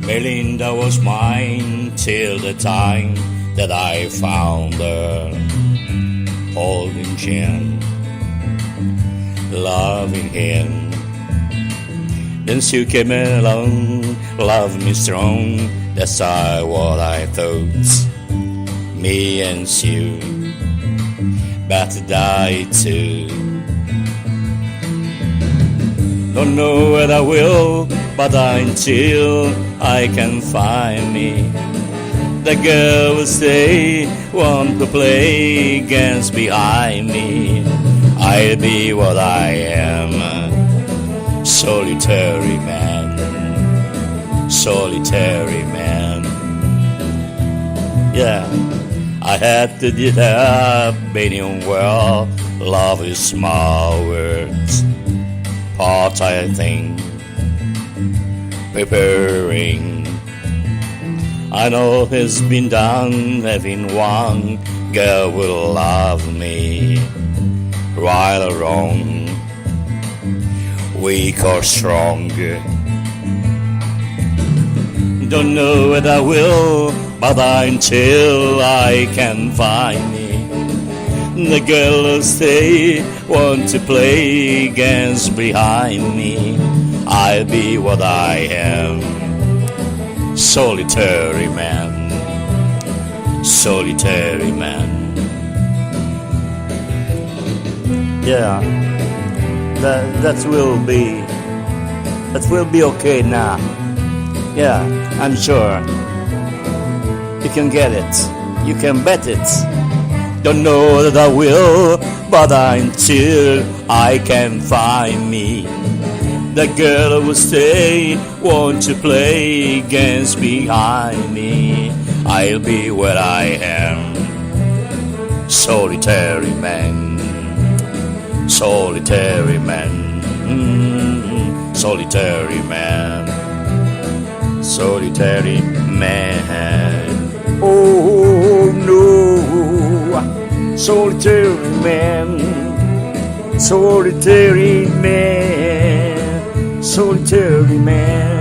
Melinda was mine till the time that I found her, holding Jim, loving him. Then Sue came along, loved me strong. That's what I thought. Me and Sue, but to die too. Don't know whether I will, but until I can find me the girl will stay, want to play games behind me. I'll be what I am, solitary man, solitary man. Yeah, I had to get up, being well, love is small words, part I think, preparing. I know it's been done, having one girl will love me, right or wrong, weak or strong. Don't know what I will, but until I can find me the girl will stay, want to play games behind me. I'll be what I am, solitary man, solitary man. Yeah, that will be okay now. Yeah, I'm sure. You can get it, you can bet it. Don't know that I will, but until I can find me the girl will stay, want to play games behind me. I'll be where I am, solitary man, solitary man, solitary man, solitary man. Oh no, solitary man, solitary man, solitary man.